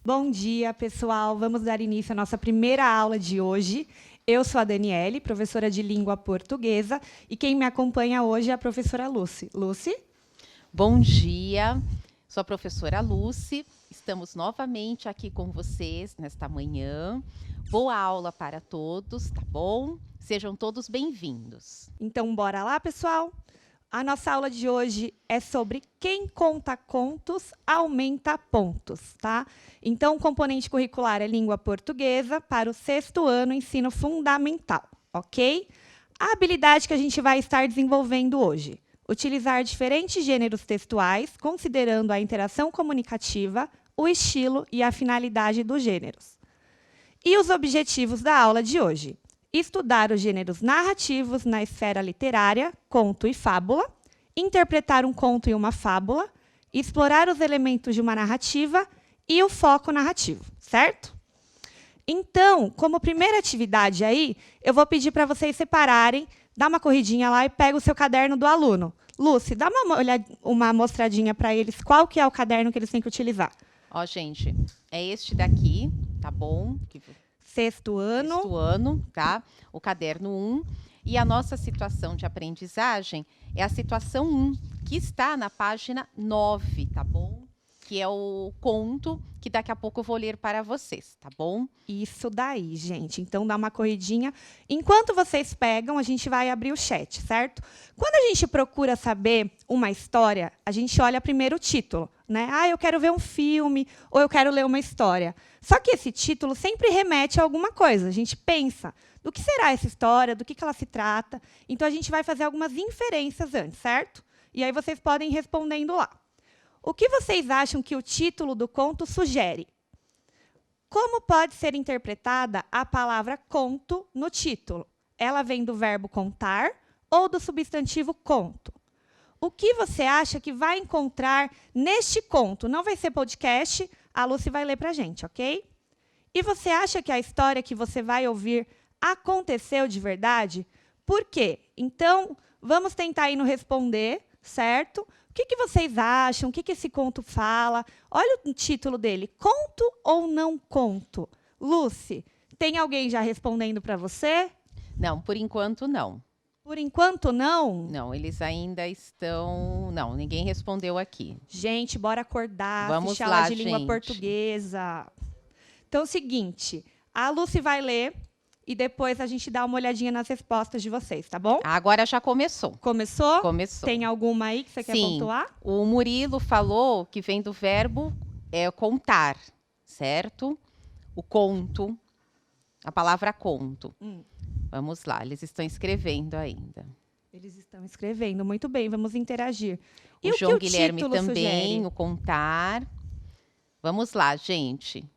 Bom dia, pessoal. Vamos dar início à nossa primeira aula de hoje. Eu sou a Daniele, professora de língua portuguesa, e quem me acompanha hoje é a professora Lucy. Lucy? Bom dia, sou a professora Lucy. Estamos novamente aqui com vocês nesta manhã. Boa aula para todos, tá bom? Sejam todos bem-vindos. Então, bora lá, pessoal? A nossa aula de hoje é sobre quem conta contos aumenta pontos, tá? Então, o componente curricular é língua portuguesa para o 6º ano, ensino fundamental, ok? A habilidade que a gente vai estar desenvolvendo hoje: utilizar diferentes gêneros textuais, considerando a interação comunicativa, o estilo e a finalidade dos gêneros. E os objetivos da aula de hoje: estudar os gêneros narrativos na esfera literária, conto e fábula, interpretar um conto e uma fábula, explorar os elementos de uma narrativa e o foco narrativo, certo? Então, como primeira atividade aí, eu vou pedir para vocês separarem, dá uma corridinha lá e pega o seu caderno do aluno. Lúcia, dá uma mostradinha para eles qual que é o caderno que eles têm que utilizar. Ó, gente, é este daqui, tá bom? Sexto ano, tá? O caderno 1. E a nossa situação de aprendizagem é a situação 1, que está na página 9, tá bom? Que é o conto que daqui a pouco eu vou ler para vocês, tá bom? Isso daí, gente. Então, dá uma corridinha. Enquanto vocês pegam, a gente vai abrir o chat, certo? Quando a gente procura saber uma história, a gente olha primeiro o título, né? Ah, eu quero ver um filme, ou eu quero ler uma história. Só que esse título sempre remete a alguma coisa. A gente pensa, do que será essa história, do que ela se trata. Então, a gente vai fazer algumas inferências antes, certo? E aí vocês podem ir respondendo lá. O que vocês acham que o título do conto sugere? Como pode ser interpretada a palavra conto no título? Ela vem do verbo contar ou do substantivo conto? O que você acha que vai encontrar neste conto? Não vai ser podcast, a Lucy vai ler para a gente, ok? E você acha que a história que você vai ouvir aconteceu de verdade? Por quê? Então, vamos tentar ir no responder, certo? O que vocês acham? O que esse conto fala? Olha o título dele. Conto ou não conto? Lucy, tem alguém já respondendo para você? Não, por enquanto não. Por enquanto, não? Não, eles ainda estão... Não, ninguém respondeu aqui. Gente, bora acordar, Vamos assistir lá, aula de língua gente. portuguesa. Então, é o seguinte, a Lucy vai ler e depois a gente dá uma olhadinha nas respostas de vocês, tá bom? Agora já começou. Começou? Começou. Tem alguma aí que você quer pontuar? O Murilo falou que vem do verbo contar, certo? O conto, a palavra conto. Vamos lá, eles estão escrevendo ainda. Eles estão escrevendo, muito bem, vamos interagir. E o João que Guilherme título também, sugere? o contar. Vamos lá, gente.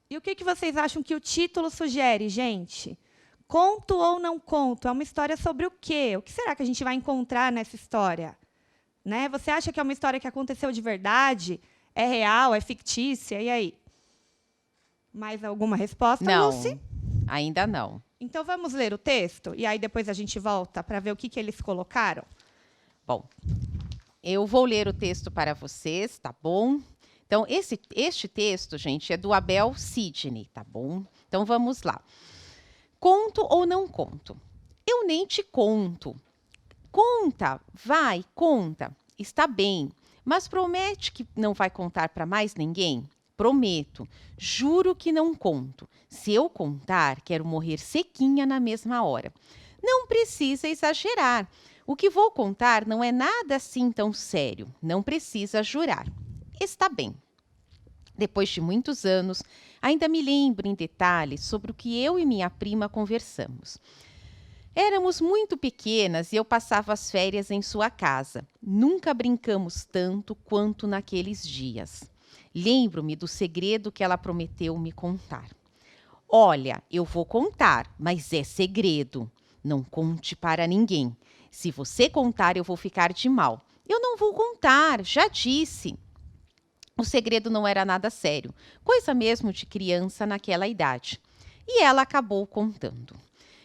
E o que vocês acham que o título sugere, gente? Conto ou não conto? É uma história sobre o quê? O que será que a gente vai encontrar nessa história? Né? Você acha que é uma história que aconteceu de verdade? É real? É fictícia? E aí? Mais alguma resposta, Não, Lucy? ainda não. Então, vamos ler o texto? E aí, depois a gente volta para ver o que eles colocaram? Bom, eu vou ler o texto para vocês, tá bom? Então, este texto, gente, é do Abel Sidney, tá bom? Então, vamos lá. Conto ou não conto? Eu nem te conto. Conta, vai, conta. Está bem, mas promete que não vai contar para mais ninguém? Prometo, juro que não conto. Se eu contar, quero morrer sequinha na mesma hora. Não precisa exagerar. O que vou contar não é nada assim tão sério. Não precisa jurar. Está bem. Depois de muitos anos, ainda me lembro em detalhes sobre o que eu e minha prima conversamos. Éramos muito pequenas e eu passava as férias em sua casa. Nunca brincamos tanto quanto naqueles dias. Lembro-me do segredo que ela prometeu me contar. Olha, eu vou contar, mas é segredo. Não conte para ninguém. Se você contar, eu vou ficar de mal. Eu não vou contar, já disse. O segredo não era nada sério, coisa mesmo de criança naquela idade. E ela acabou contando.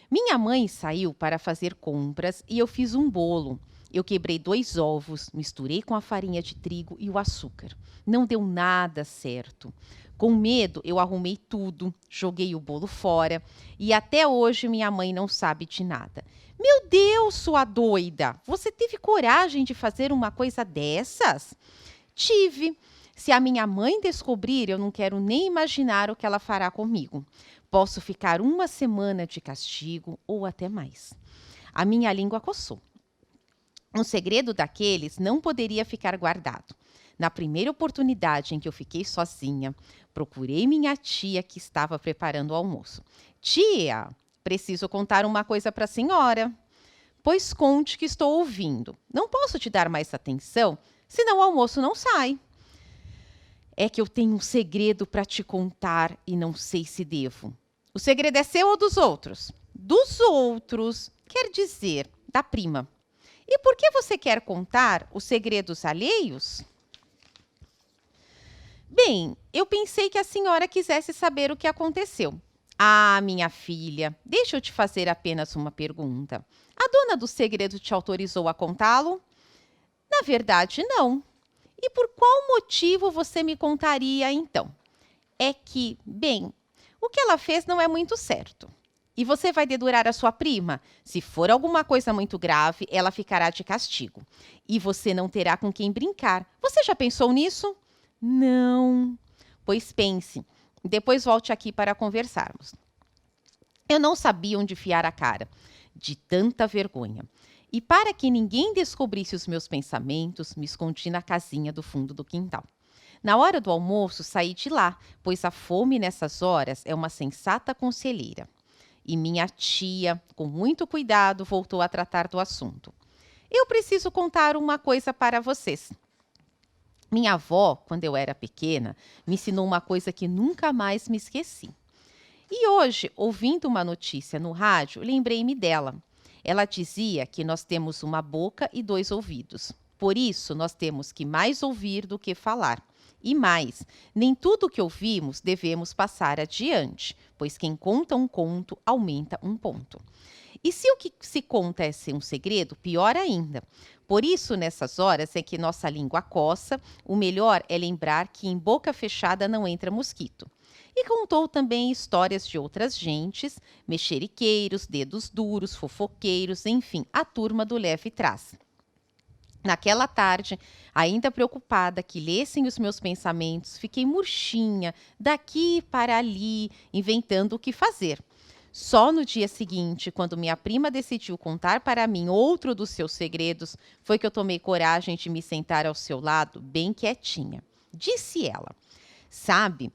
Minha mãe saiu para fazer compras e eu fiz um bolo. Eu quebrei 2 ovos, misturei com a farinha de trigo e o açúcar. Não deu nada certo. Com medo, eu arrumei tudo, joguei o bolo fora e até hoje minha mãe não sabe de nada. Meu Deus, sua doida! Você teve coragem de fazer uma coisa dessas? Tive. Se a minha mãe descobrir, eu não quero nem imaginar o que ela fará comigo. Posso ficar uma semana de castigo ou até mais. A minha língua coçou. Um segredo daqueles não poderia ficar guardado. Na primeira oportunidade em que eu fiquei sozinha, procurei minha tia que estava preparando o almoço. Tia, preciso contar uma coisa para a senhora. Pois conte que estou ouvindo. Não posso te dar mais atenção, senão o almoço não sai. É que eu tenho um segredo para te contar e não sei se devo. O segredo é seu ou dos outros? Dos outros, quer dizer, da prima. E por que você quer contar os segredos alheios? Bem, eu pensei que a senhora quisesse saber o que aconteceu. Ah, minha filha, deixa eu te fazer apenas uma pergunta. A dona do segredo te autorizou a contá-lo? Na verdade, não. E por qual motivo você me contaria, então? É que, bem, o que ela fez não é muito certo. E você vai dedurar a sua prima? Se for alguma coisa muito grave, ela ficará de castigo. E você não terá com quem brincar. Você já pensou nisso? Não. Pois pense. Depois volte aqui para conversarmos. Eu não sabia onde enfiar a cara, de tanta vergonha. E para que ninguém descobrisse os meus pensamentos, me escondi na casinha do fundo do quintal. Na hora do almoço, saí de lá, pois a fome nessas horas é uma sensata conselheira. E minha tia, com muito cuidado, voltou a tratar do assunto. Eu preciso contar uma coisa para vocês. Minha avó, quando eu era pequena, me ensinou uma coisa que nunca mais me esqueci. E hoje, ouvindo uma notícia no rádio, lembrei-me dela. Ela dizia que nós temos uma boca e 2 ouvidos. Por isso, nós temos que mais ouvir do que falar. E mais, nem tudo que ouvimos devemos passar adiante, pois quem conta um conto aumenta um ponto. E se o que se conta é ser um segredo, pior ainda. Por isso, nessas horas é que nossa língua coça, o melhor é lembrar que em boca fechada não entra mosquito. E contou também histórias de outras gentes, mexeriqueiros, dedos duros, fofoqueiros, enfim, a turma do leve trás. Naquela tarde, ainda preocupada que lessem os meus pensamentos, fiquei murchinha, daqui para ali, inventando o que fazer. Só no dia seguinte, quando minha prima decidiu contar para mim outro dos seus segredos, foi que eu tomei coragem de me sentar ao seu lado, bem quietinha. Disse ela: sabe,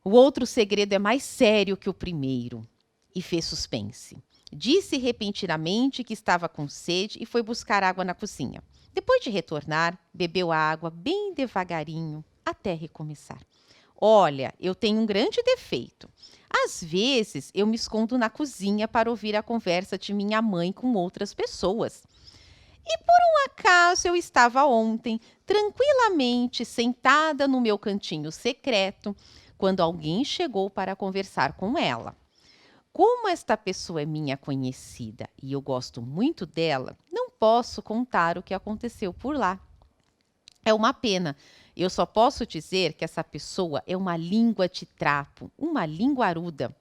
o outro segredo é mais sério que o primeiro. E fez suspense. Disse repentinamente que estava com sede e foi buscar água na cozinha. Depois de retornar, bebeu a água bem devagarinho até recomeçar. Olha, eu tenho um grande defeito. Às vezes, eu me escondo na cozinha para ouvir a conversa de minha mãe com outras pessoas. E por um acaso eu estava ontem, tranquilamente sentada no meu cantinho secreto, quando alguém chegou para conversar com ela. Como esta pessoa é minha conhecida e eu gosto muito dela, não posso contar o que aconteceu por lá. É uma pena. Eu só posso dizer que essa pessoa é uma língua de trapo, uma linguaruda.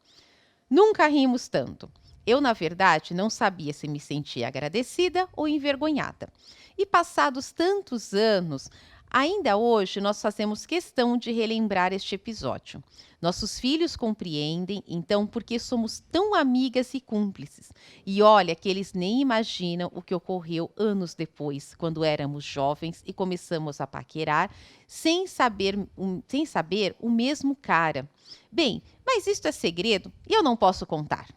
Nunca rimos tanto. Eu, na verdade, não sabia se me sentia agradecida ou envergonhada. E passados tantos anos, ainda hoje nós fazemos questão de relembrar este episódio. Nossos filhos compreendem, então, porque somos tão amigas e cúmplices. E olha que eles nem imaginam o que ocorreu anos depois, quando éramos jovens e começamos a paquerar, sem saber o mesmo cara. Bem, mas isto é segredo e eu não posso contar.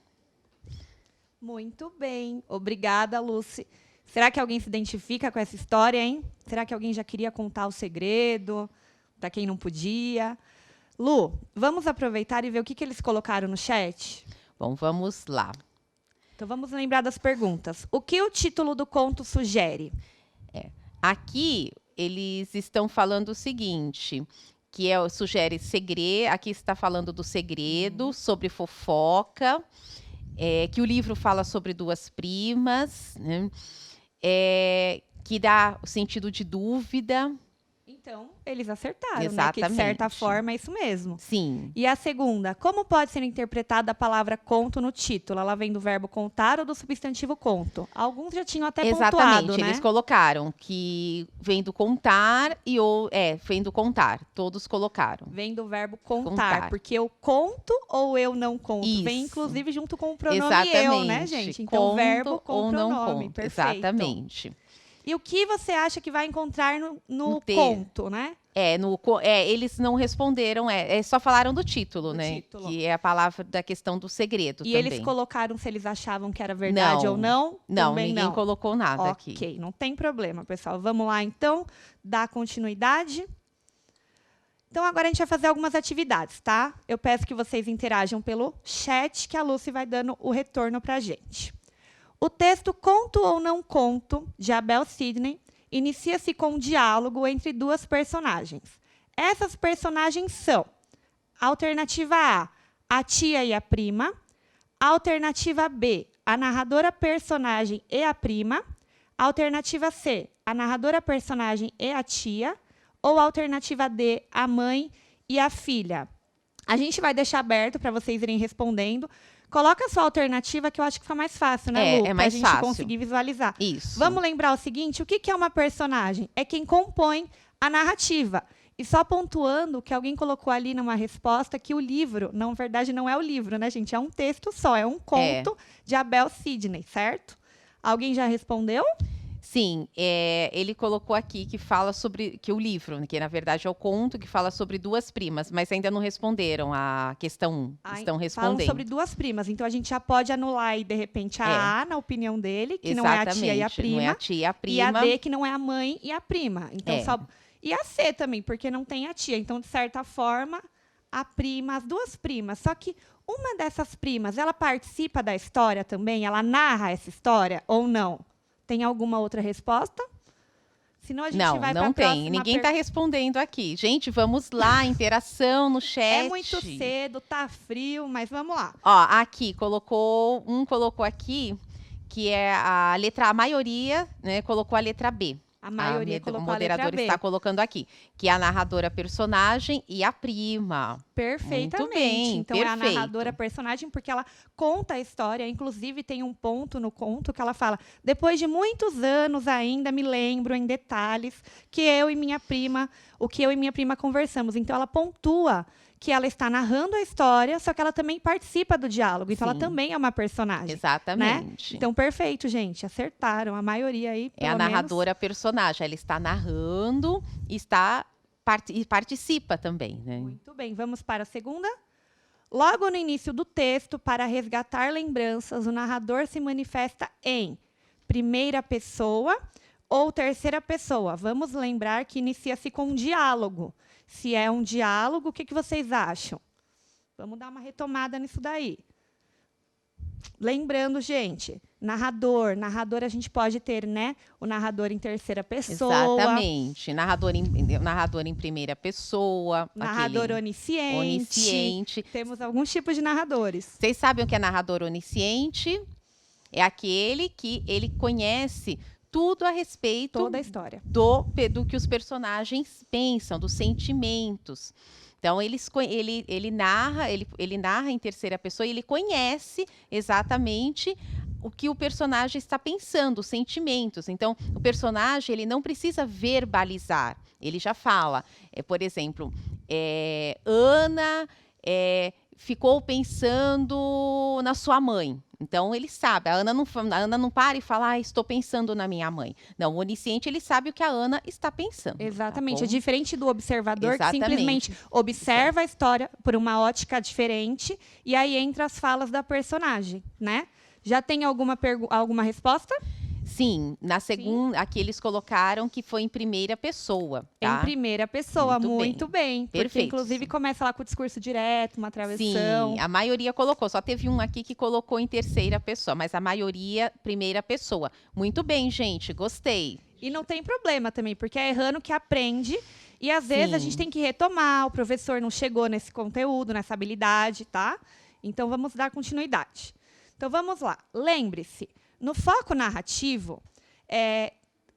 Muito bem. Obrigada, Lucy. Será que alguém se identifica com essa história, hein? Será que alguém já queria contar o segredo para quem não podia? Lu, vamos aproveitar e ver o que eles colocaram no chat? Bom, vamos lá. Então, vamos lembrar das perguntas. O que o título do conto sugere? Aqui, eles estão falando o seguinte, que sugere segredo, aqui está falando do segredo, sobre fofoca, que o livro fala sobre 2 primas, né? Que dá o sentido de dúvida. Então, eles acertaram, né? Que de certa Exatamente. forma é isso mesmo. Sim. E a segunda, como pode ser interpretada a palavra conto no título? Ela vem do verbo contar ou do substantivo conto? Alguns já tinham até pontuado, Exatamente, né? eles colocaram que vem do contar vem do contar, todos colocaram. Vem do verbo contar, Contar. porque eu conto ou eu não conto. Vem, Isso. inclusive, junto com o pronome Exatamente. eu, né, gente? Então, Conto verbo com ou não pronome. conto. Perfeito. Exatamente. E o que você acha que vai encontrar no No te- conto, né? Eles não responderam, só falaram do título, Do né? título. Que é a palavra da questão do segredo E também. eles colocaram se eles achavam que era verdade Não. ou não? Não, Também ninguém não. colocou nada aqui. Ok, não tem problema, pessoal. Vamos lá, então, dar continuidade. Então, agora a gente vai fazer algumas atividades, tá? Eu peço que vocês interajam pelo chat, que a Lucy vai dando o retorno para a gente. O texto Conto ou Não Conto, de Abel Sidney, inicia-se com um diálogo entre duas personagens. Essas personagens são: alternativa A tia e a prima; alternativa B, a narradora personagem e a prima; alternativa C, a narradora personagem e a tia; ou alternativa D, a mãe e a filha. A gente vai deixar aberto para vocês irem respondendo. Coloca a sua alternativa, que eu acho que fica mais fácil, né, Lu? É mais pra gente fácil. conseguir visualizar. Isso. Vamos lembrar o seguinte: o que é uma personagem? É quem compõe a narrativa. E só pontuando que alguém colocou ali numa resposta que o livro, na verdade, não é o livro, né, gente? É um texto só, é um conto de Abel Sidney, certo? Alguém já respondeu? Sim, ele colocou aqui que fala sobre que o livro, que na verdade é o conto que fala sobre duas primas, mas ainda não responderam a questão 1. Estão Falam respondendo. sobre duas primas, então a gente já pode anular aí, de repente, a É. A, na opinião dele, que não é a tia e a Exatamente, prima. não é a tia e a E a prima. D, que não é a mãe e a prima. Então, É. E a C também, porque não tem a tia. Então, de certa forma, a prima, as duas primas. Só que uma dessas primas, ela participa da história também? Ela narra essa história ou não? Tem alguma outra resposta? Senão a gente Não, vai não pra tem. próxima Ninguém está respondendo aqui. Gente, vamos lá, interação no chat. É muito cedo, tá frio, mas vamos lá. Ó, aqui colocou aqui que é a letra A, maioria, né, colocou a letra B. A maioria O colocou a letra moderador B. está colocando aqui, que é a narradora personagem e a prima. Perfeitamente. Muito bem, então, é a perfeito. narradora personagem, porque ela conta a história. Inclusive, tem um ponto no conto que ela fala: depois de muitos anos ainda me lembro em detalhes que eu e minha prima conversamos. Então, ela pontua que ela está narrando a história, só que ela também participa do diálogo. Então, ela Sim. também é uma personagem. Exatamente. Então, perfeito, gente. Acertaram. A maioria aí, É a pelo menos. narradora personagem. Ela está narrando e participa também, né? Muito bem, vamos para a segunda. Logo no início do texto, para resgatar lembranças, o narrador se manifesta em primeira pessoa ou terceira pessoa. Vamos lembrar que inicia-se com um diálogo. Se é um diálogo, o que vocês acham? Vamos dar uma retomada nisso daí. Lembrando, gente, narrador a gente pode ter, né, o narrador em terceira pessoa. Exatamente. Narrador em primeira pessoa. Narrador aquele onisciente. Temos alguns tipos de narradores. Vocês sabem o que é narrador onisciente? É aquele que ele conhece tudo a respeito Toda a história. do que os personagens pensam, dos sentimentos. Então, ele narra em terceira pessoa e ele conhece exatamente o que o personagem está pensando, os sentimentos. Então, o personagem ele não precisa verbalizar, ele já fala. Por exemplo, Ana ficou pensando na sua mãe. Então, ele sabe. A Ana não para e fala, estou pensando na minha mãe. Não, o onisciente, ele sabe o que a Ana está pensando. Exatamente. Tá É diferente do observador, Exatamente. que simplesmente observa a história por uma ótica diferente e aí entra as falas da personagem, né? Já tem alguma resposta? Sim, na segunda, aqui eles colocaram que foi em primeira pessoa, tá? Em primeira pessoa, muito bem. Porque, Perfeito. inclusive, começa lá com o discurso direto, uma travessão. Sim, a maioria colocou. Só teve um aqui que colocou em terceira pessoa, mas a maioria, primeira pessoa. Muito bem, gente, gostei. E não tem problema também, porque é errando que aprende. E, às vezes, a gente tem que retomar. O professor não chegou nesse conteúdo, nessa habilidade, tá? Então, vamos dar continuidade. Então, vamos lá. Lembre-se, no foco narrativo,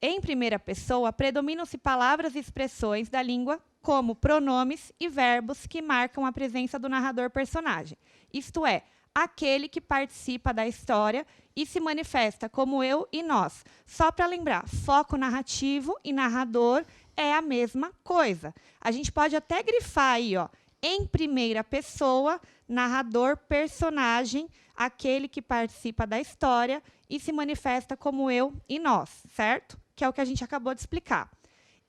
em primeira pessoa, predominam-se palavras e expressões da língua como pronomes e verbos que marcam a presença do narrador-personagem. Isto é, aquele que participa da história e se manifesta como eu e nós. Só para lembrar, foco narrativo e narrador é a mesma coisa. A gente pode até grifar aí, ó, em primeira pessoa, narrador, personagem, aquele que participa da história e se manifesta como eu e nós, certo? Que é o que a gente acabou de explicar.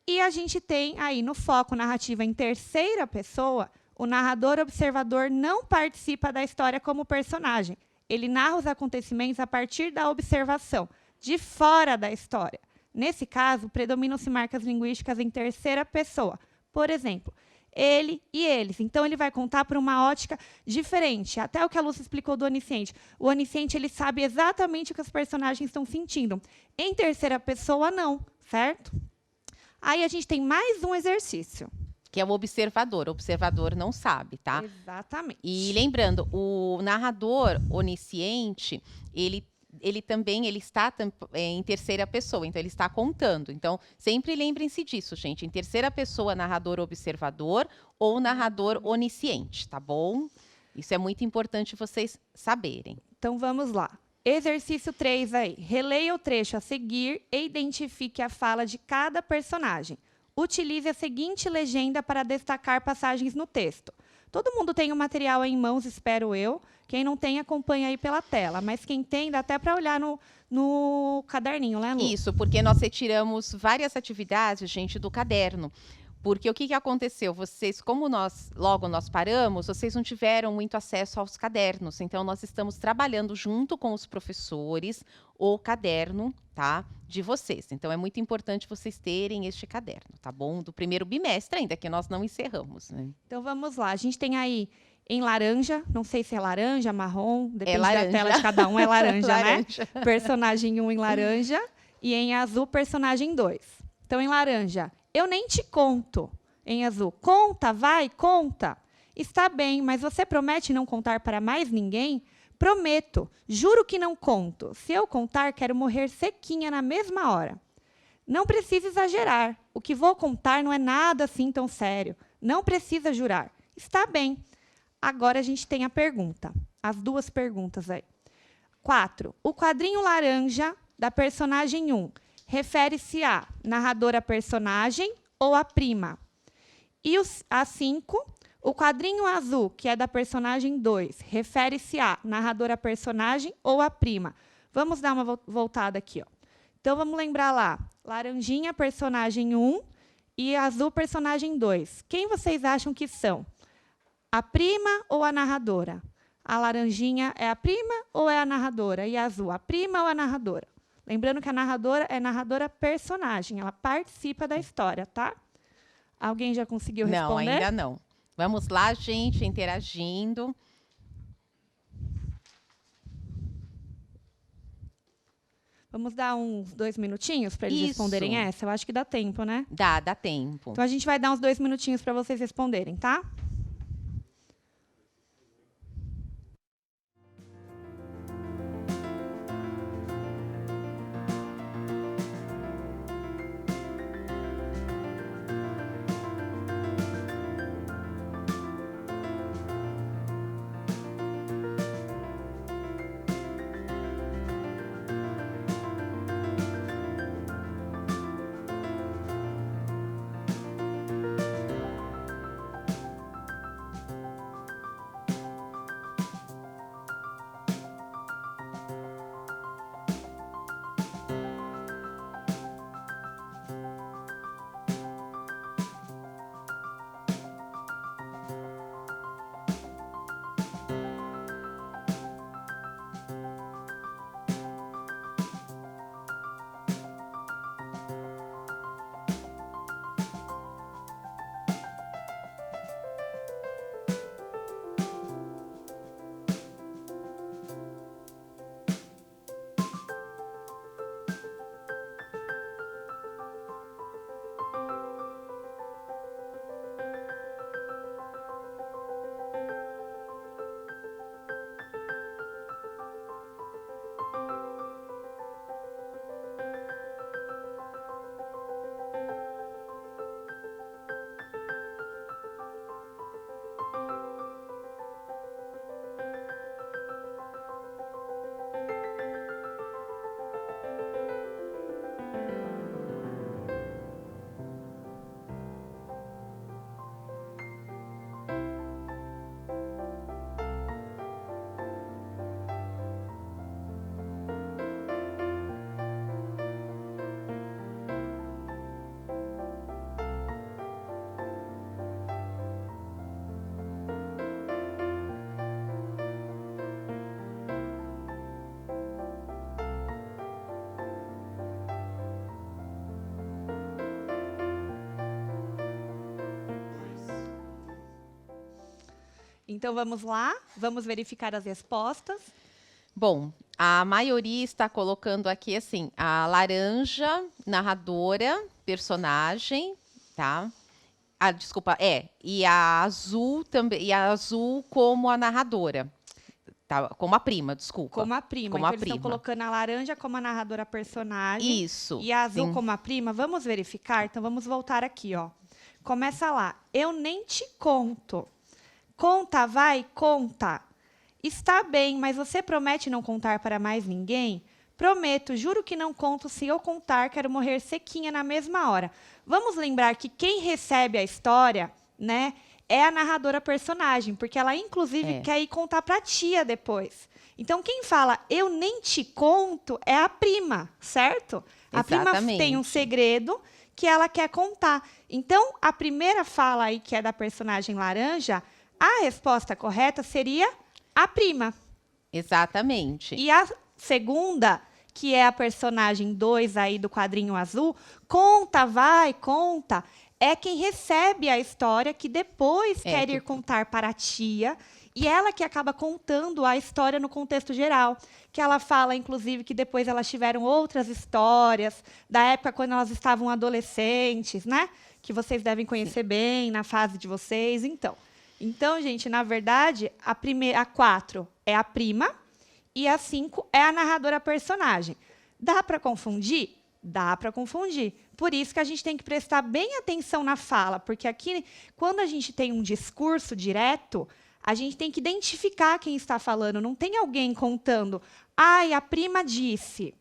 E a gente tem aí no foco narrativo em terceira pessoa, o narrador observador não participa da história como personagem. Ele narra os acontecimentos a partir da observação, de fora da história. Nesse caso, predominam-se marcas linguísticas em terceira pessoa. Por exemplo, ele e eles. Então, ele vai contar por uma ótica diferente. Até o que a Lúcia explicou do onisciente. O onisciente ele sabe exatamente o que os personagens estão sentindo. Em terceira pessoa, não, certo? Aí a gente tem mais um exercício. Que é o observador. O observador não sabe, tá? Exatamente. E lembrando, o narrador onisciente, ele também está em terceira pessoa, então ele está contando. Então, sempre lembrem-se disso, gente. Em terceira pessoa, narrador observador ou narrador onisciente, tá bom? Isso é muito importante vocês saberem. Então, vamos lá. Exercício 3 aí. Releia o trecho a seguir e identifique a fala de cada personagem. Utilize a seguinte legenda para destacar passagens no texto. Todo mundo tem o material aí em mãos, espero eu. Quem não tem, acompanha aí pela tela. Mas quem tem, dá até para olhar no caderninho, né, Lu? Isso, porque nós retiramos várias atividades, gente, do caderno. Porque o que aconteceu? Vocês, como logo nós paramos, vocês não tiveram muito acesso aos cadernos. Então, nós estamos trabalhando junto com os professores o caderno, tá? De vocês. Então, é muito importante vocês terem este caderno, tá bom? Do primeiro bimestre ainda, que nós não encerramos, né? Então, vamos lá. A gente tem aí em laranja, não sei se é laranja, marrom, depende laranja. da tela de cada um, é laranja, Laranja. né? Personagem 1 em laranja e em azul, personagem 2. Então, em laranja, eu nem te conto. Em azul, conta, vai, conta. Está bem, mas você promete não contar para mais ninguém? Prometo, juro que não conto. Se eu contar, quero morrer sequinha na mesma hora. Não precisa exagerar. O que vou contar não é nada assim tão sério. Não precisa jurar. Está bem. Agora a gente tem a pergunta. As duas perguntas aí. 4. O quadrinho laranja da personagem 1 refere-se à narradora personagem ou à prima? E a 5. O quadrinho azul, que é da personagem 2, refere-se à narradora personagem ou à prima? Vamos dar uma voltada aqui, ó. Então, vamos lembrar lá. Laranjinha, personagem 1, e azul, personagem 2. Quem vocês acham que são? A prima ou a narradora? A laranjinha é a prima ou é a narradora? E a azul, a prima ou a narradora? Lembrando que a narradora é narradora personagem, ela participa da história, tá? Alguém já conseguiu responder? Não, ainda não. Vamos lá, gente, interagindo. Vamos dar uns 2 minutinhos para eles responderem essa? Eu acho que dá tempo, né? Dá tempo. Então, a gente vai dar uns 2 minutinhos para vocês responderem, tá? Então, vamos lá, vamos verificar as respostas. Bom, a maioria está colocando aqui assim, a laranja, narradora, personagem, tá? Ah, desculpa, e a azul também, e a azul como a narradora. Tá, como a prima, desculpa. Como a prima. Como Então, a eles estão prima. colocando a laranja como a narradora personagem. Isso. E a azul Tem- como a prima. Vamos verificar? Então, vamos voltar aqui, ó. Começa lá. Eu nem te conto. Conta, vai, conta. Está bem, mas você promete não contar para mais ninguém? Prometo, juro que não conto. Se eu contar, quero morrer sequinha na mesma hora. Vamos lembrar que quem recebe a história, né, é a narradora personagem, porque ela, inclusive, É. quer ir contar para a tia depois. Então, quem fala eu nem te conto é a prima, certo? A prima Exatamente. tem um segredo que ela quer contar. Então, a primeira fala aí, que é da personagem laranja, a resposta correta seria a prima. Exatamente. E a segunda, que é a personagem 2 aí do quadrinho azul, conta, vai, conta, é quem recebe a história, que depois quer ir contar para a tia, e ela que acaba contando a história no contexto geral. Que ela fala, inclusive, que depois elas tiveram outras histórias, da época quando elas estavam adolescentes, né? Que vocês devem conhecer bem, na fase de vocês. Então, gente, na verdade, a 4 é a prima e a 5 é a narradora personagem. Dá para confundir? Dá para confundir. Por isso que a gente tem que prestar bem atenção na fala, porque aqui, quando a gente tem um discurso direto, a gente tem que identificar quem está falando. Não tem alguém contando, ai, a prima disse,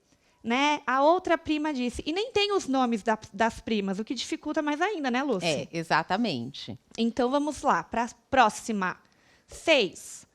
né? A outra prima disse. E nem tem os nomes das primas, o que dificulta mais ainda, né, Lúcia? Exatamente. Então, vamos lá, para a próxima. 6.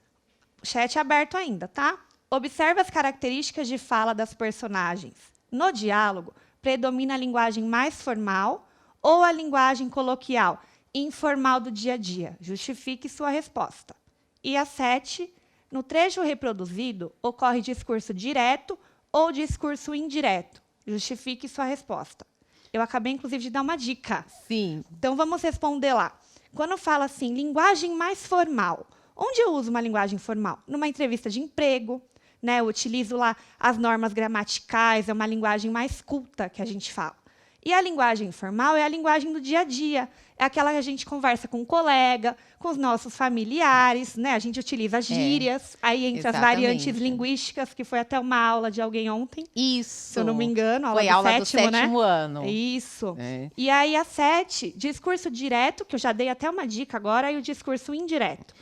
Chat aberto ainda, tá? Observe as características de fala das personagens. No diálogo, predomina a linguagem mais formal ou a linguagem coloquial, informal do dia a dia? Justifique sua resposta. E a 7. No trecho reproduzido, ocorre discurso direto ou discurso indireto? Justifique sua resposta. Eu acabei, inclusive, de dar uma dica. Sim. Então, vamos responder lá. Quando fala assim, linguagem mais formal, onde eu uso uma linguagem formal? Numa entrevista de emprego, né? Eu utilizo lá as normas gramaticais, é uma linguagem mais culta que a gente fala. E a linguagem informal é a linguagem do dia a dia. É aquela que a gente conversa com um colega, com os nossos familiares, né? A gente utiliza gírias, aí entre as variantes linguísticas, que foi até uma aula de alguém ontem. Isso. Se eu não me engano, foi aula do sétimo, né? ano. Isso. E aí a 7, discurso direto, que eu já dei até uma dica agora, e o discurso indireto.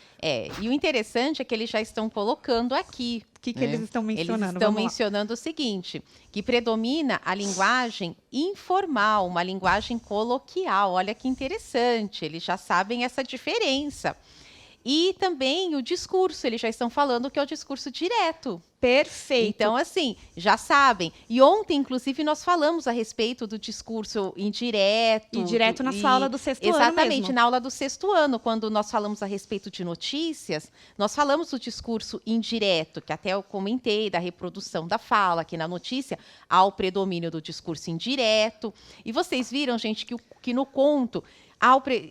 E o interessante é que eles já estão colocando aqui. O que eles estão mencionando? Eles estão mencionando o seguinte, que predomina a linguagem informal, uma linguagem coloquial. Olha que interessante, eles já sabem essa diferença. E também o discurso, eles já estão falando que é o discurso direto. Perfeito. Então, assim, já sabem. E ontem, inclusive, nós falamos a respeito do discurso indireto. E direto na sua aula do sexto ano Exatamente, mesmo. na aula do sexto ano, quando nós falamos a respeito de notícias, nós falamos do discurso indireto, que até eu comentei, da reprodução da fala, que na notícia há o predomínio do discurso indireto. E vocês viram, gente, que no conto,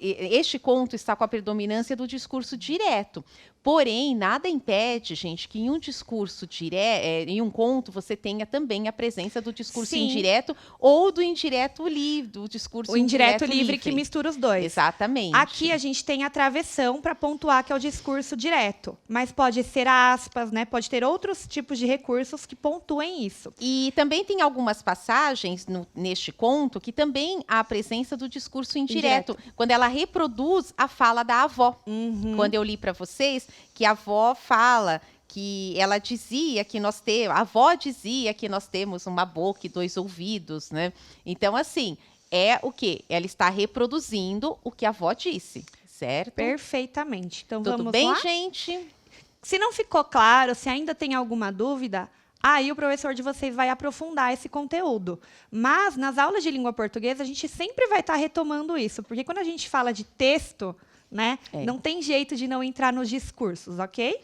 este conto está com a predominância do discurso direto. Porém, nada impede, gente, que em um discurso direto, em um conto, você tenha também a presença do discurso indireto ou do indireto livre, do discurso o indireto livre que mistura os dois. Exatamente. Aqui a gente tem a travessão para pontuar que é o discurso direto, mas pode ser aspas, né? Pode ter outros tipos de recursos que pontuem isso. E também tem algumas passagens neste conto que também há a presença do discurso indireto, quando ela reproduz a fala da avó. Quando eu li para vocês que a avó fala que ela dizia que a avó dizia que nós temos uma boca e 2 ouvidos, né? Então, assim, é o quê? Ela está reproduzindo o que a avó disse, certo? Perfeitamente. Então, Tudo vamos bem, lá? gente? Se não ficou claro, se ainda tem alguma dúvida, aí o professor de vocês vai aprofundar esse conteúdo. Mas, nas aulas de língua portuguesa, a gente sempre vai estar retomando isso, porque quando a gente fala de texto, né, não tem jeito de não entrar nos discursos, ok?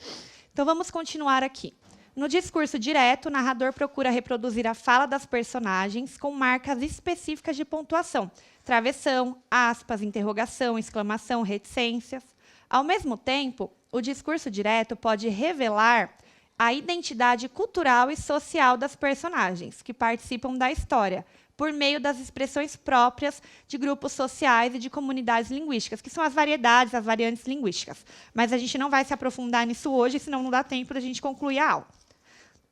Então, vamos continuar aqui. No discurso direto, o narrador procura reproduzir a fala das personagens com marcas específicas de pontuação. Travessão, aspas, interrogação, exclamação, reticências. Ao mesmo tempo, o discurso direto pode revelar a identidade cultural e social das personagens que participam da história, por meio das expressões próprias de grupos sociais e de comunidades linguísticas, que são as variedades, as variantes linguísticas. Mas a gente não vai se aprofundar nisso hoje, senão não dá tempo da gente concluir a aula.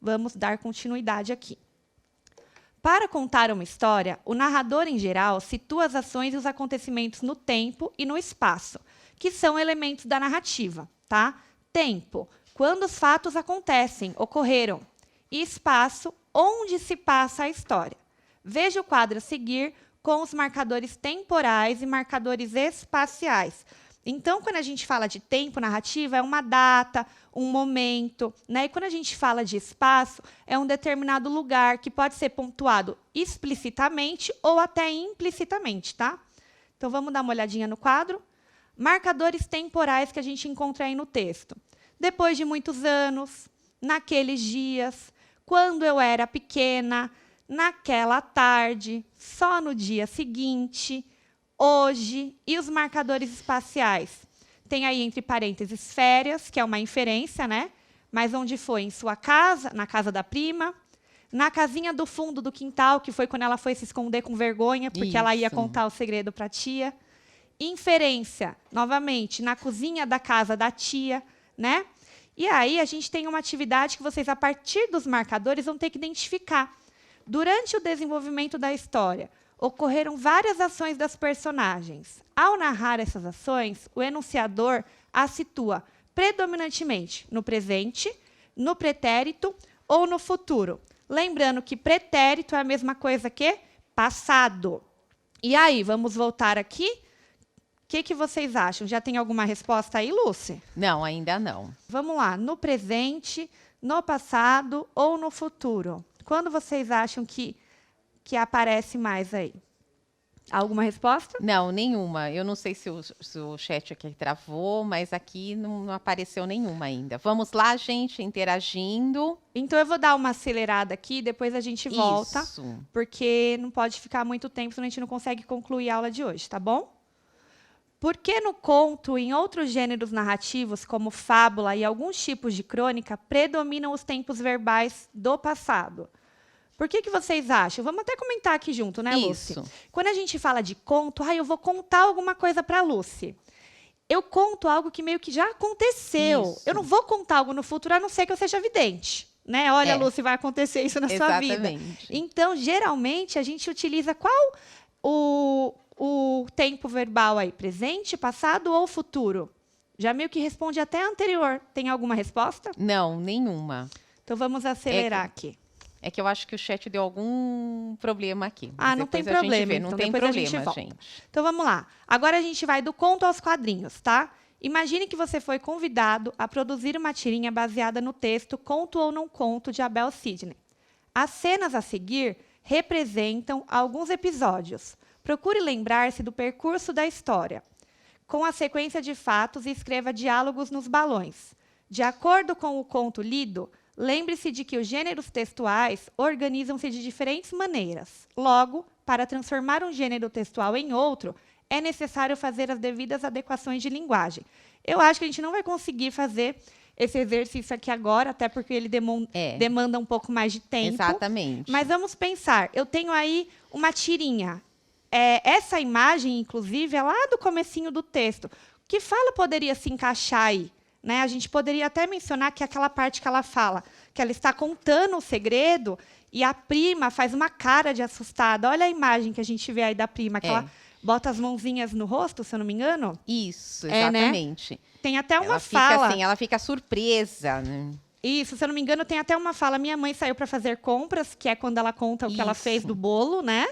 Vamos dar continuidade aqui. Para contar uma história, o narrador, em geral, situa as ações e os acontecimentos no tempo e no espaço, que são elementos da narrativa. Tá? Tempo, quando os fatos acontecem, ocorreram. E espaço, onde se passa a história. Veja o quadro a seguir com os marcadores temporais e marcadores espaciais. Então, quando a gente fala de tempo narrativa, é uma data, um momento, né? E quando a gente fala de espaço, é um determinado lugar que pode ser pontuado explicitamente ou até implicitamente, tá? Então, vamos dar uma olhadinha no quadro. Marcadores temporais que a gente encontra aí no texto. Depois de muitos anos, naqueles dias, quando eu era pequena, naquela tarde, só no dia seguinte, hoje, e os marcadores espaciais. Tem aí, entre parênteses, férias, que é uma inferência, né? Mas onde foi? Em sua casa, na casa da prima, na casinha do fundo do quintal, que foi quando ela foi se esconder com vergonha, porque ela ia contar o segredo para a tia. Inferência, novamente, na cozinha da casa da tia, né? E aí a gente tem uma atividade que vocês, a partir dos marcadores, vão ter que identificar. Durante o desenvolvimento da história, ocorreram várias ações das personagens. Ao narrar essas ações, o enunciador as situa predominantemente no presente, no pretérito ou no futuro. Lembrando que pretérito é a mesma coisa que passado. E aí, vamos voltar aqui. O que vocês acham? Já tem alguma resposta aí, Lúcia? Não, ainda não. Vamos lá. No presente, no passado ou no futuro? Quando vocês acham que aparece mais aí? Alguma resposta? Não, nenhuma. Eu não sei se o chat aqui travou, mas aqui não apareceu nenhuma ainda. Vamos lá, gente, interagindo. Então, eu vou dar uma acelerada aqui, depois a gente volta. Isso. Porque não pode ficar muito tempo, senão a gente não consegue concluir a aula de hoje, tá bom? Porque no conto e em outros gêneros narrativos, como fábula e alguns tipos de crônica, predominam os tempos verbais do passado? Por que vocês acham? Vamos até comentar aqui junto, né, Lúcia? Isso. Quando a gente fala de conto, eu vou contar alguma coisa para a Lúcia. Eu conto algo que meio que já aconteceu. Isso. Eu não vou contar algo no futuro, a não ser que eu seja vidente. Né? Olha, Lúcia, vai acontecer isso na sua vida. Então, geralmente, a gente utiliza qual o tempo verbal aí? Presente, passado ou futuro? Já meio que responde até anterior. Tem alguma resposta? Não, nenhuma. Então, vamos acelerar aqui. É que eu acho que o chat deu algum problema aqui. Não tem problema. Não tem problema, gente. Então, vamos lá. Agora, a gente vai do conto aos quadrinhos, tá? Imagine que você foi convidado a produzir uma tirinha baseada no texto Conto ou Não Conto, de Abel Sidney. As cenas a seguir representam alguns episódios. Procure lembrar-se do percurso da história, com a sequência de fatos, e escreva diálogos nos balões. De acordo com o conto lido, lembre-se de que os gêneros textuais organizam-se de diferentes maneiras. Logo, para transformar um gênero textual em outro, é necessário fazer as devidas adequações de linguagem. Eu acho que a gente não vai conseguir fazer esse exercício aqui agora, até porque ele demanda um pouco mais de tempo. Exatamente. Mas vamos pensar. Eu tenho aí uma tirinha. Essa imagem, inclusive, é lá do comecinho do texto. Que fala poderia se encaixar aí? Né? A gente poderia até mencionar que aquela parte que ela fala, que ela está contando o segredo e a prima faz uma cara de assustada. Olha a imagem que a gente vê aí da prima, que ela bota as mãozinhas no rosto, se eu não me engano. Isso, exatamente. Né? Tem até uma fala. Ela fica surpresa, né? Isso, se eu não me engano, tem até uma fala. Minha mãe saiu para fazer compras, que é quando ela conta o que ela fez do bolo, né?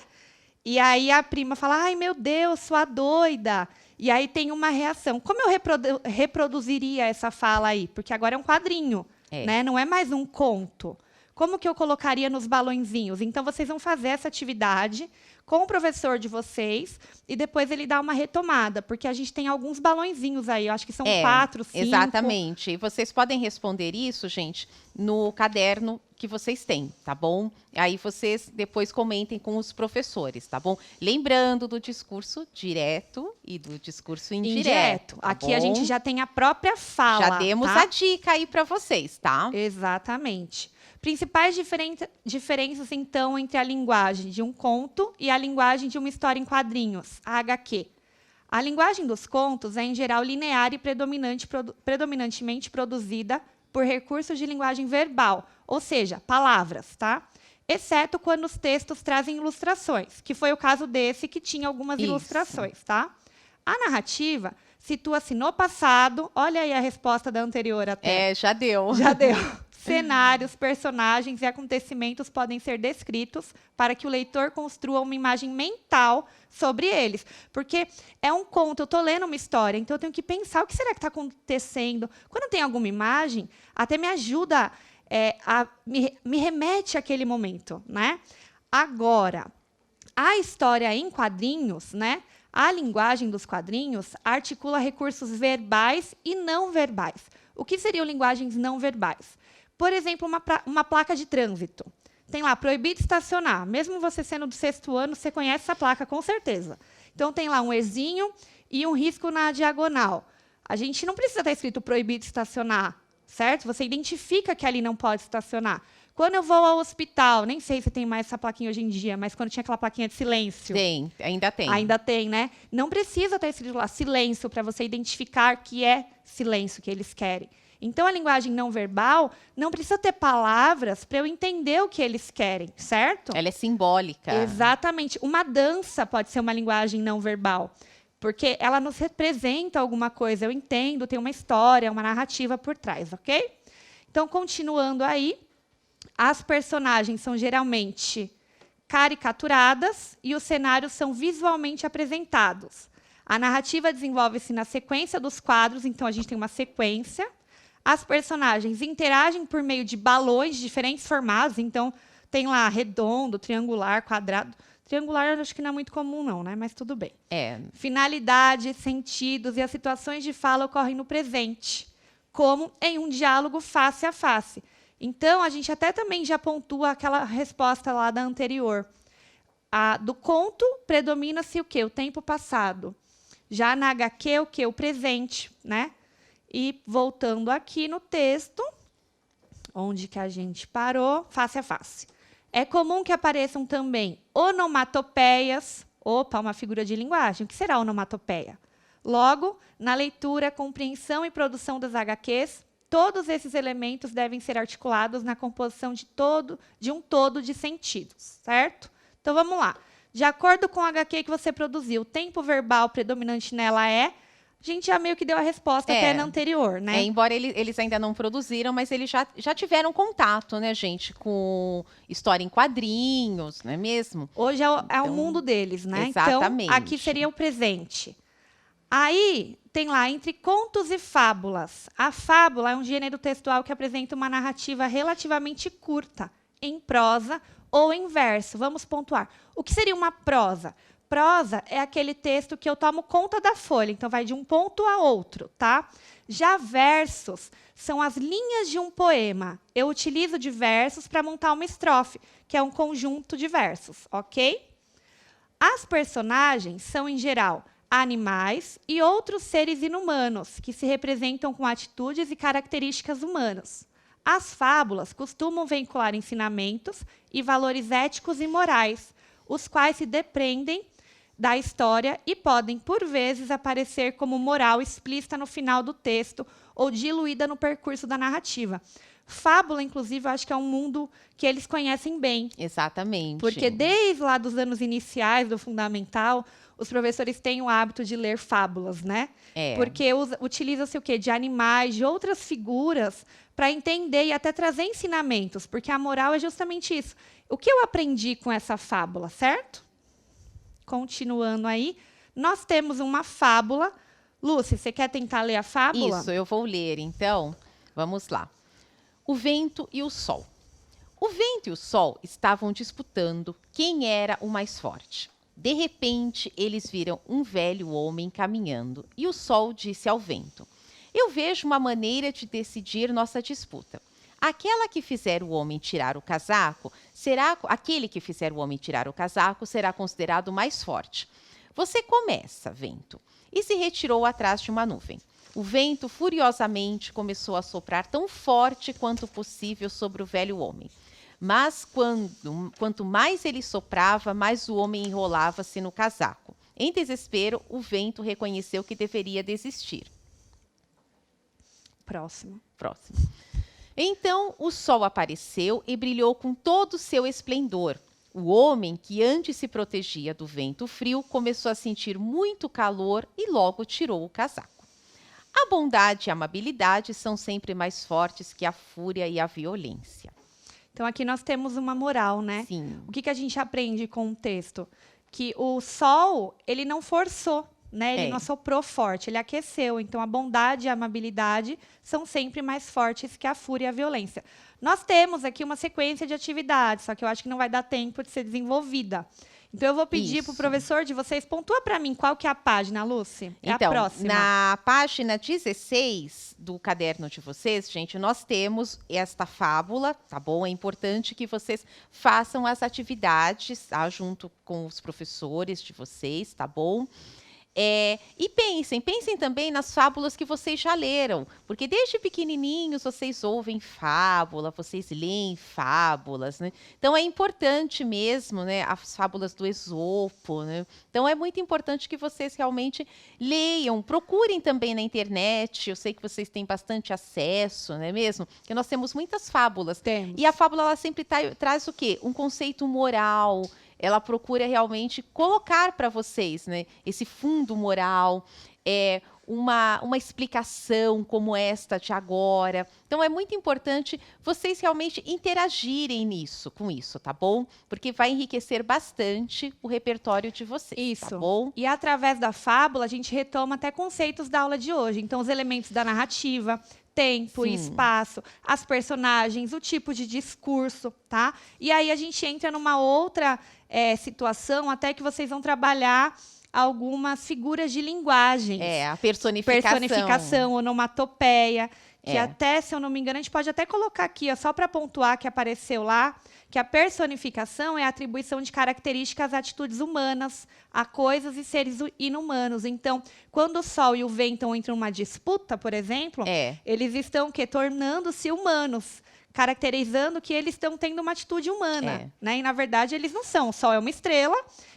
E aí a prima fala, ai, meu Deus, sua doida. E aí tem uma reação. Como eu reproduziria essa fala aí? Porque agora é um quadrinho, né? Não é mais um conto. Como que eu colocaria nos balõezinhos? Então, vocês vão fazer essa atividade com o professor de vocês e depois ele dá uma retomada, porque a gente tem alguns balõezinhos aí, eu acho que são 4, 5. Exatamente. E vocês podem responder isso, gente, no caderno que vocês têm, tá bom? Aí vocês depois comentem com os professores, tá bom? Lembrando do discurso direto e do discurso indireto. Tá Aqui bom? a gente já tem a própria fala. Já demos tá? a dica aí para vocês, tá? Exatamente. Principais diferenças, então, entre a linguagem de um conto e a linguagem de uma história em quadrinhos, a HQ. A linguagem dos contos é, em geral, linear e predominantemente produzida por recursos de linguagem verbal, ou seja, palavras, tá? Exceto quando os textos trazem ilustrações, que foi o caso desse, que tinha algumas ilustrações, tá? A narrativa situa-se no passado. Olha aí a resposta da anterior até. Já deu. Já deu. Cenários, personagens e acontecimentos podem ser descritos para que o leitor construa uma imagem mental sobre eles. Porque é um conto, eu estou lendo uma história, então eu tenho que pensar o que será que está acontecendo. Quando tem alguma imagem, até me ajuda, me remete àquele momento, né? Agora, a história em quadrinhos, né? A linguagem dos quadrinhos articula recursos verbais e não verbais. O que seriam linguagens não verbais? Por exemplo, uma placa de trânsito. Tem lá, proibido estacionar. Mesmo você sendo do 6º ano, você conhece essa placa, com certeza. Então, tem lá um Ezinho e um risco na diagonal. A gente não precisa estar escrito proibido estacionar, certo? Você identifica que ali não pode estacionar. Quando eu vou ao hospital, nem sei se tem mais essa plaquinha hoje em dia, mas quando tinha aquela plaquinha de silêncio. Tem, ainda tem. Ainda tem, né? Não precisa estar escrito lá silêncio para você identificar que é silêncio que eles querem. Então, a linguagem não verbal não precisa ter palavras para eu entender o que eles querem, certo? Ela é simbólica. Exatamente. Uma dança pode ser uma linguagem não verbal, porque ela nos representa alguma coisa. Eu entendo, tem uma história, uma narrativa por trás, ok? Então, continuando aí, as personagens são geralmente caricaturadas e os cenários são visualmente apresentados. A narrativa desenvolve-se na sequência dos quadros, então a gente tem uma sequência. As personagens interagem por meio de balões de diferentes formatos, então tem lá redondo, triangular, quadrado. Triangular eu acho que não é muito comum, não, né? Mas tudo bem. Finalidade, sentidos e as situações de fala ocorrem no presente, como em um diálogo face a face. Então, a gente até também já pontua aquela resposta lá da anterior. Do conto, predomina-se o quê? O tempo passado. Já na HQ, o quê? O presente, né? E voltando aqui no texto, onde que a gente parou, face a face. É comum que apareçam também onomatopeias. Opa, uma figura de linguagem. O que será onomatopeia? Logo, na leitura, compreensão e produção das HQs, todos esses elementos devem ser articulados na composição de um todo de sentidos, certo? Então, vamos lá. De acordo com a HQ que você produziu, o tempo verbal predominante nela é... A gente já meio que deu a resposta até na anterior, né? Embora eles ainda não produziram, mas eles já tiveram contato, né, gente, com história em quadrinhos, não é mesmo? Hoje é o mundo deles, né? Exatamente. Então, aqui seria o presente. Aí, tem lá, entre contos e fábulas. A fábula é um gênero textual que apresenta uma narrativa relativamente curta, em prosa ou em verso. Vamos pontuar. O que seria uma prosa? Prosa é aquele texto que eu tomo conta da folha, então vai de um ponto a outro, tá? Já versos são as linhas de um poema. Eu utilizo de versos para montar uma estrofe, que é um conjunto de versos, ok? As personagens são, em geral, animais e outros seres inumanos, que se representam com atitudes e características humanas. As fábulas costumam veicular ensinamentos e valores éticos e morais, os quais se dependem da história e podem, por vezes, aparecer como moral explícita no final do texto ou diluída no percurso da narrativa. Fábula, inclusive, eu acho que é um mundo que eles conhecem bem. Exatamente. Porque desde lá dos anos iniciais, do fundamental, os professores têm o hábito de ler fábulas, né? Porque utiliza-se o quê? De animais, de outras figuras, para entender e até trazer ensinamentos, porque a moral é justamente isso. O que eu aprendi com essa fábula, certo? Continuando aí, nós temos uma fábula. Lúcia, você quer tentar ler a fábula? Isso, eu vou ler, então. Vamos lá. O vento e o sol. O vento e o sol estavam disputando quem era o mais forte. De repente, eles viram um velho homem caminhando e o sol disse ao vento: eu vejo uma maneira de decidir nossa disputa. Aquele que fizer o homem tirar o casaco será considerado mais forte. Você começa, vento. E se retirou atrás de uma nuvem. O vento furiosamente começou a soprar tão forte quanto possível sobre o velho homem. Mas quanto mais ele soprava, mais o homem enrolava-se no casaco. Em desespero, o vento reconheceu que deveria desistir. Próximo. Então o sol apareceu e brilhou com todo o seu esplendor. O homem, que antes se protegia do vento frio, começou a sentir muito calor e logo tirou o casaco. A bondade e a amabilidade são sempre mais fortes que a fúria e a violência. Então, aqui nós temos uma moral, né? Sim. O que a gente aprende com o texto? Que o sol, ele não forçou, né? Ele não soprou forte, ele aqueceu. Então, a bondade e a amabilidade são sempre mais fortes que a fúria e a violência. Nós temos aqui uma sequência de atividades, só que eu acho que não vai dar tempo de ser desenvolvida. Então, eu vou pedir para o professor de vocês, pontua para mim qual que é a página, Lucy? Então, a próxima. Na página 16 do caderno de vocês, gente, nós temos esta fábula, tá bom? É importante que vocês façam as atividades, tá? Junto com os professores de vocês, tá bom? E pensem também nas fábulas que vocês já leram, porque desde pequenininhos vocês ouvem fábula, vocês leem fábulas, né? Então é importante mesmo, né, as fábulas do Esopo, né? Então é muito importante que vocês realmente leiam, procurem também na internet, eu sei que vocês têm bastante acesso, não é mesmo? Porque nós temos muitas fábulas. Temos. E a fábula ela sempre traz o quê? Um conceito moral. Ela procura realmente colocar para vocês, né, esse fundo moral, uma explicação como esta de agora. Então, é muito importante vocês realmente interagirem com isso, tá bom? Porque vai enriquecer bastante o repertório de vocês, Isso. tá bom? E através da fábula, a gente retoma até conceitos da aula de hoje. Então, os elementos da narrativa, tempo e espaço, as personagens, o tipo de discurso, tá? E aí a gente entra numa outra situação, até que vocês vão trabalhar algumas figuras de linguagem. A personificação. Personificação, onomatopeia, que até, se eu não me engano, a gente pode até colocar aqui, ó, só para pontuar que apareceu lá, que a personificação é a atribuição de características a atitudes humanas, a coisas e seres inumanos. Então, quando o sol e o vento entram numa disputa, por exemplo, eles estão tornando-se humanos, caracterizando que eles estão tendo uma atitude humana. Né? E, na verdade, eles não são. O sol é uma estrela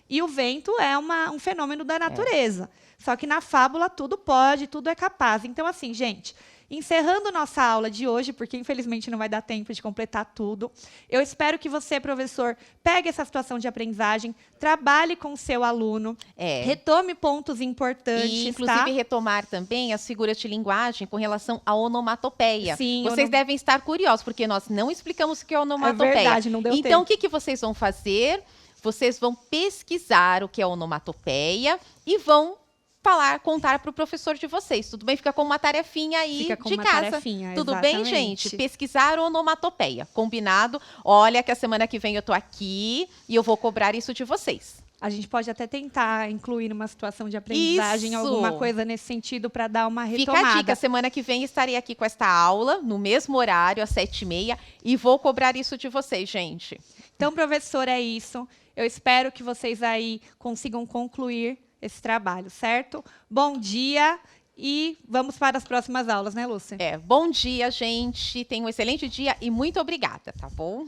e o vento é um fenômeno da natureza. Só que na fábula tudo pode, tudo é capaz. Então, assim, gente, encerrando nossa aula de hoje, porque infelizmente não vai dar tempo de completar tudo, eu espero que você, professor, pegue essa situação de aprendizagem, trabalhe com o seu aluno, retome pontos importantes. E, inclusive, retomar também as figuras de linguagem com relação à onomatopeia. Sim, vocês devem estar curiosos, porque nós não explicamos o que é onomatopeia. É verdade, não deu tempo. Então, o que vocês vão fazer? Vocês vão pesquisar o que é onomatopeia e vão contar para o professor de vocês. Tudo bem? Fica como uma tarefinha aí de casa. Tudo bem, gente? Pesquisar onomatopeia. Combinado? Olha que a semana que vem eu tô aqui e eu vou cobrar isso de vocês. A gente pode até tentar incluir numa situação de aprendizagem alguma coisa nesse sentido para dar uma retomada. Fica a dica, semana que vem estarei aqui com esta aula, no mesmo horário, às 7h30, e vou cobrar isso de vocês, gente. Então, professor, é isso. Eu espero que vocês aí consigam concluir esse trabalho, certo? Bom dia e vamos para as próximas aulas, né, Lúcia? Bom dia, gente. Tenha um excelente dia e muito obrigada, tá bom?